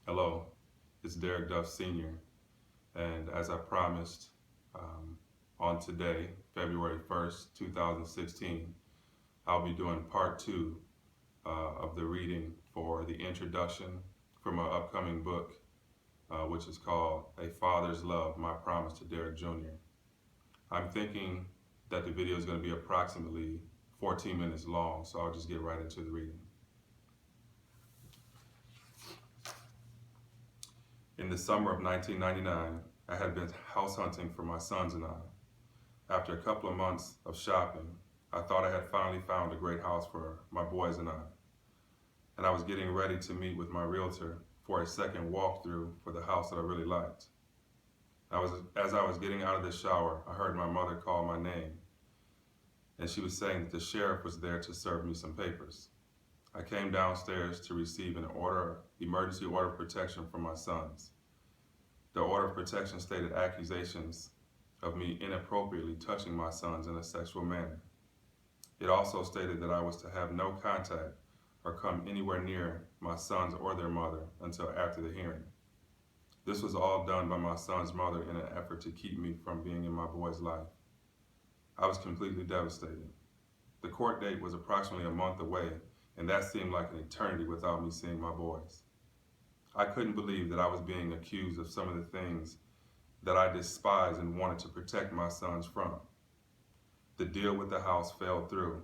Hello, it's Derrick Duff Sr. And as I promised on today, February 1st, 2016, I'll be doing part two of the reading for the introduction from my upcoming book, which is called A Father's Love, My Promise to Derrick Jr. I'm thinking that the video is going to be approximately 14 minutes long, so I'll just get right into the reading. In the summer of 1999, I had been house hunting for my sons and I. After a couple of months of shopping, I thought I had finally found a great house for my boys and I was getting ready to meet with my realtor for a second walkthrough for the house that I really liked. As I was getting out of the shower, I heard my mother call my name, and she was saying that the sheriff was there to serve me some papers. I came downstairs to receive an emergency order of protection from my sons. The order of protection stated accusations of me inappropriately touching my sons in a sexual manner. It also stated that I was to have no contact or come anywhere near my sons or their mother until after the hearing. This was all done by my son's mother in an effort to keep me from being in my boy's life. I was completely devastated. The court date was approximately a month away, and that seemed like an eternity without me seeing my boys. I couldn't believe that I was being accused of some of the things that I despised and wanted to protect my sons from. The deal with the house fell through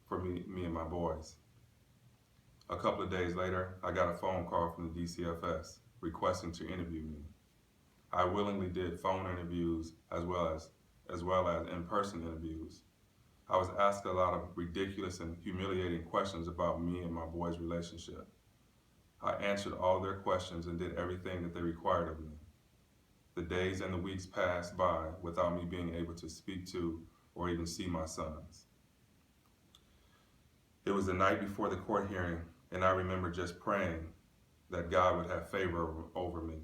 for me and my boys. A couple of days later, I got a phone call from the DCFS requesting to interview me. I willingly did phone interviews as well as in-person interviews. I was asked a lot of ridiculous and humiliating questions about me and my boys' relationship. I answered all their questions and did everything that they required of me. The days and the weeks passed by without me being able to speak to or even see my sons. It was the night before the court hearing, and I remember just praying that God would have favor over me.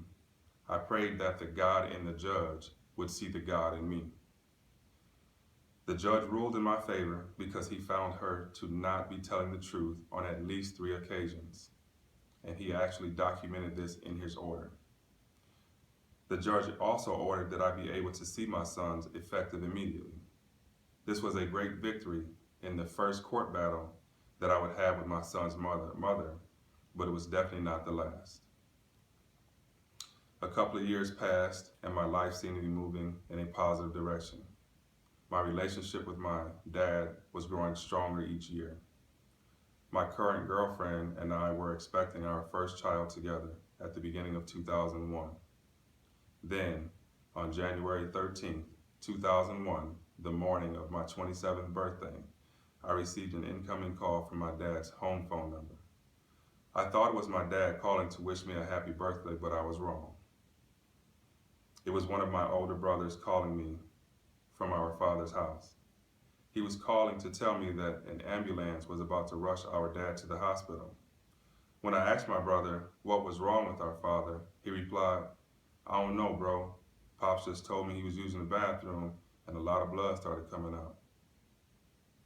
I prayed that the God in the judge would see the God in me. The judge ruled in my favor because he found her to not be telling the truth on at least 3 occasions, and he actually documented this in his order. The judge also ordered that I be able to see my sons effective immediately. This was a great victory in the first court battle that I would have with my son's mother, but it was definitely not the last. A couple of years passed and my life seemed to be moving in a positive direction. My relationship with my dad was growing stronger each year. My current girlfriend and I were expecting our first child together at the beginning of 2001. Then, on January 13th, 2001, the morning of my 27th birthday, I received an incoming call from my dad's home phone number. I thought it was my dad calling to wish me a happy birthday, but I was wrong. It was one of my older brothers calling me from our father's house. He was calling to tell me that an ambulance was about to rush our dad to the hospital. When I asked my brother what was wrong with our father, he replied, "I don't know, bro. Pops just told me he was using the bathroom and a lot of blood started coming out."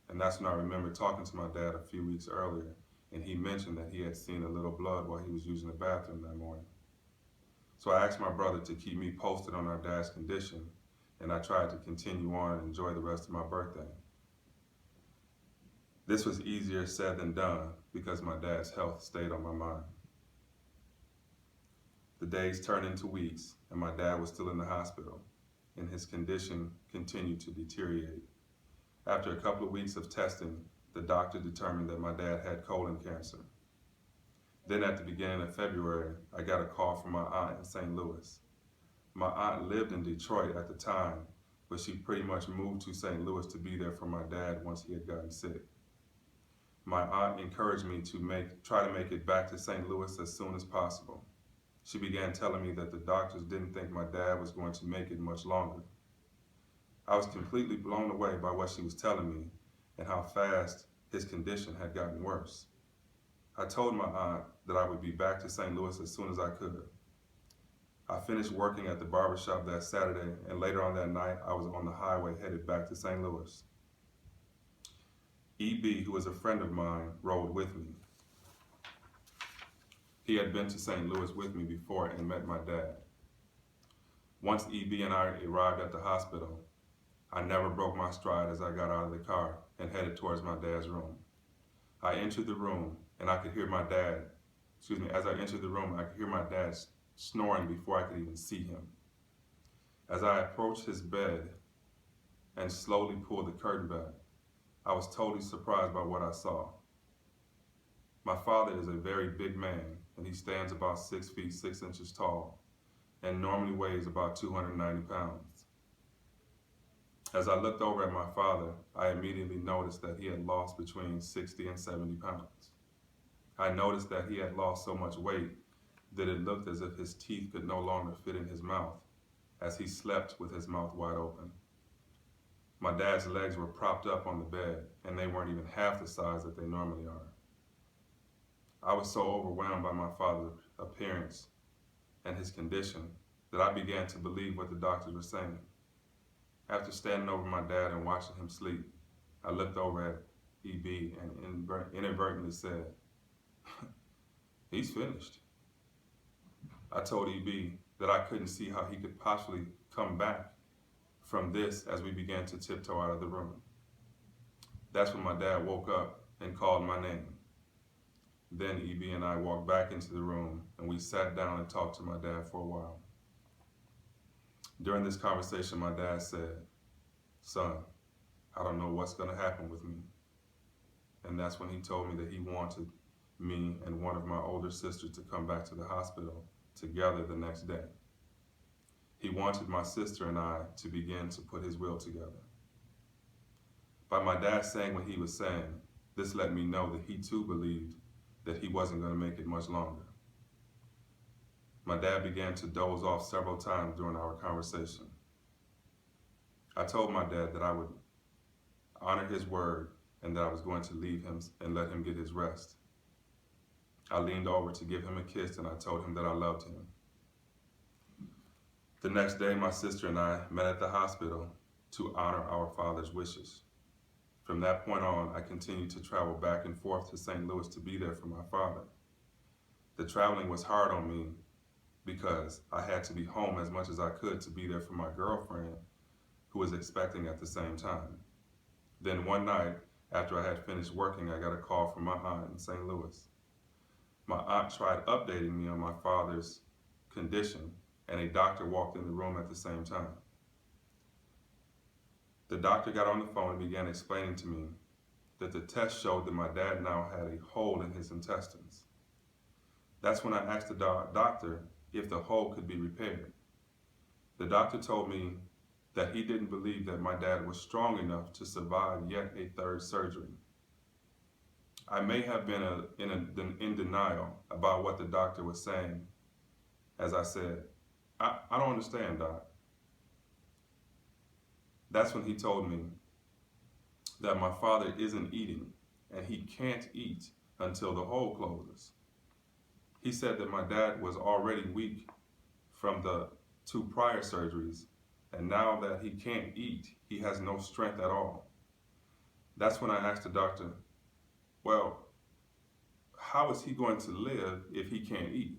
And that's when I remember talking to my dad a few weeks earlier, and he mentioned that he had seen a little blood while he was using the bathroom that morning. So I asked my brother to keep me posted on our dad's condition, and I tried to continue on and enjoy the rest of my birthday. This was easier said than done because my dad's health stayed on my mind. The days turned into weeks, and my dad was still in the hospital, and his condition continued to deteriorate. After a couple of weeks of testing, the doctor determined that my dad had colon cancer. Then at the beginning of February, I got a call from my aunt in St. Louis. My aunt lived in Detroit at the time, but she pretty much moved to St. Louis to be there for my dad once he had gotten sick. My aunt encouraged me to try to make it back to St. Louis as soon as possible. She began telling me that the doctors didn't think my dad was going to make it much longer. I was completely blown away by what she was telling me and how fast his condition had gotten worse. I told my aunt that I would be back to St. Louis as soon as I could. I finished working at the barbershop that Saturday, and later on that night, I was on the highway headed back to St. Louis. EB, who was a friend of mine, rode with me. He had been to St. Louis with me before and met my dad. Once EB and I arrived at the hospital, I never broke my stride as I got out of the car and headed towards my dad's room. I entered the room and I could hear my dad, as I entered the room, I could hear my dad snoring before I could even see him. As I approached his bed and slowly pulled the curtain back, I was totally surprised by what I saw. My father is a very big man, and he stands about 6 feet 6 inches tall and normally weighs about 290 pounds. As I looked over at my father, I immediately noticed that he had lost between 60 and 70 pounds. I noticed that he had lost so much weight that it looked as if his teeth could no longer fit in his mouth as he slept with his mouth wide open. My dad's legs were propped up on the bed, and they weren't even half the size that they normally are. I was so overwhelmed by my father's appearance and his condition that I began to believe what the doctors were saying. After standing over my dad and watching him sleep, I looked over at EB and inadvertently said, "He's finished." I told EB that I couldn't see how he could possibly come back from this as we began to tiptoe out of the room. That's when my dad woke up and called my name. Then EB and I walked back into the room and we sat down and talked to my dad for a while. During this conversation, my dad said, "Son, I don't know what's going to happen with me." And that's when he told me that he wanted me and one of my older sisters to come back to the hospital together the next day. He wanted my sister and I to begin to put his will together. By my dad saying what he was saying, this let me know that he too believed that he wasn't going to make it much longer. My dad began to doze off several times during our conversation. I told my dad that I would honor his word and that I was going to leave him and let him get his rest. I leaned over to give him a kiss and I told him that I loved him. The next day, my sister and I met at the hospital to honor our father's wishes. From that point on, I continued to travel back and forth to St. Louis to be there for my father. The traveling was hard on me because I had to be home as much as I could to be there for my girlfriend who was expecting at the same time. Then one night, after I had finished working, I got a call from my aunt in St. Louis. My aunt tried updating me on my father's condition, and a doctor walked in the room at the same time. The doctor got on the phone and began explaining to me that the test showed that my dad now had a hole in his intestines. That's when I asked the doctor if the hole could be repaired. The doctor told me that he didn't believe that my dad was strong enough to survive yet a third surgery. I may have been in denial about what the doctor was saying, as I said, I don't understand, Doc. That's when he told me that my father isn't eating and he can't eat until the hole closes. He said that my dad was already weak from the 2 prior surgeries, and now that he can't eat, he has no strength at all. That's when I asked the doctor, well, how is he going to live if he can't eat?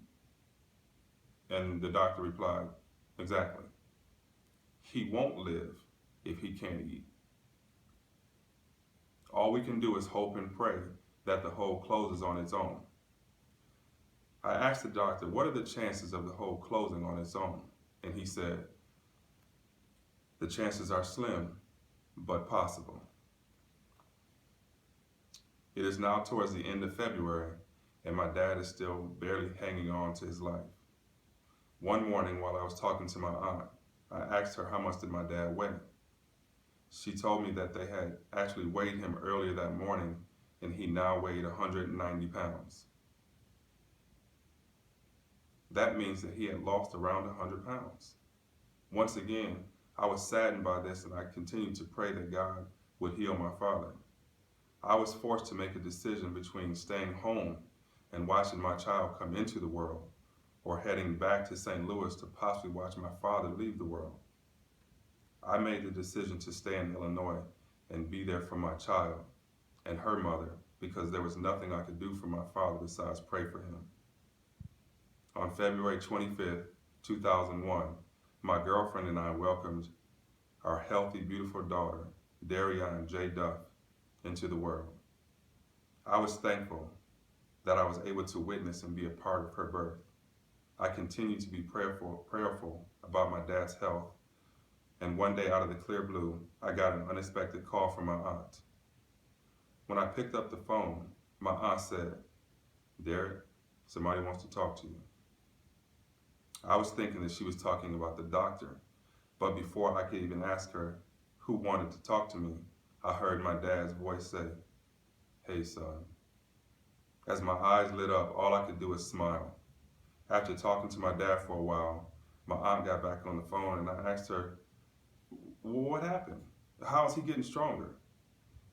And the doctor replied, exactly. He won't live if he can't eat. All we can do is hope and pray that the hole closes on its own. I asked the doctor, what are the chances of the hole closing on its own? And he said, the chances are slim, but possible. It is now towards the end of February, and my dad is still barely hanging on to his life. One morning while I was talking to my aunt, I asked her how much did my dad weigh. She told me that they had actually weighed him earlier that morning and he now weighed 190 pounds. That means that he had lost around 100 pounds. Once again, I was saddened by this and I continued to pray that God would heal my father. I was forced to make a decision between staying home and watching my child come into the world or heading back to St. Louis to possibly watch my father leave the world. I made the decision to stay in Illinois and be there for my child and her mother because there was nothing I could do for my father besides pray for him. On February 25th, 2001, my girlfriend and I welcomed our healthy, beautiful daughter, Derrick J. Duff, into the world. I was thankful that I was able to witness and be a part of her birth. I continue to be prayerful about my dad's health, and one day out of the clear blue, I got an unexpected call from my aunt. When I picked up the phone, my aunt said, "Derrick, somebody wants to talk to you." I was thinking that she was talking about the doctor, but before I could even ask her who wanted to talk to me, I heard my dad's voice say, "Hey, son." As my eyes lit up, all I could do was smile. After talking to my dad for a while, my aunt got back on the phone and I asked her, "What happened? How is he getting stronger?"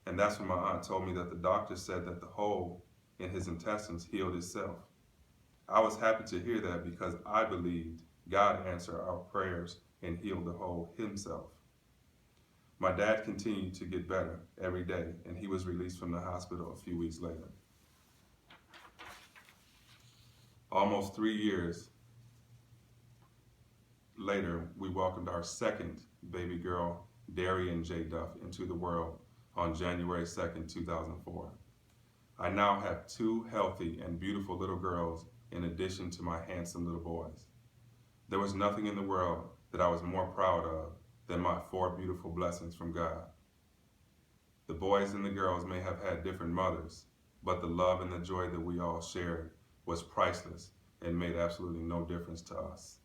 And that's when my aunt told me that the doctor said that the hole in his intestines healed itself. I was happy to hear that because I believed God answered our prayers and healed the hole himself. My dad continued to get better every day, and he was released from the hospital a few weeks later. Almost 3 years later, we welcomed our second baby girl, Derrick J. Duff, into the world on January 2nd, 2004. I now have two healthy and beautiful little girls in addition to my handsome little boys. There was nothing in the world that I was more proud of than my four beautiful blessings from God. The boys and the girls may have had different mothers, but the love and the joy that we all shared was priceless and made absolutely no difference to us.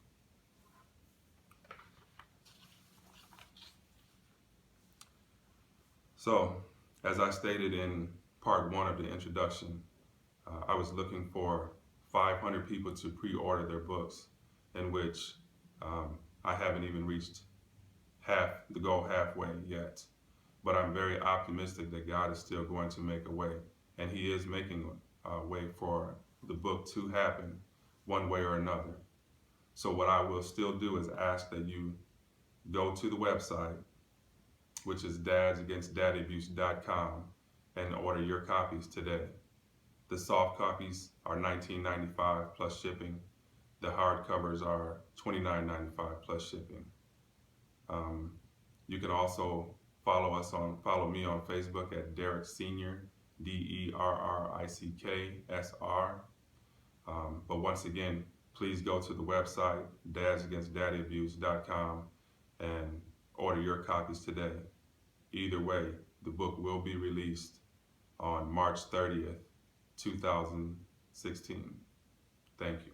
So, as I stated in part one of the introduction, I was looking for 500 people to pre-order their books, in which I haven't even reached the goal halfway yet. But I'm very optimistic that God is still going to make a way, and He is making a way for the book to happen one way or another. So what I will still do is ask that you go to the website, which is dadsagainstdaddyabuse.com, and order your copies today. The soft copies are $19.95 plus shipping. The hardcovers are $29.95 plus shipping. You can also follow me on Facebook at Derrick Senior, DerrickSr. But once again, please go to the website, dadsagainstdaddyabuse.com, and order your copies today. Either way, the book will be released on March 30th, 2016. Thank you.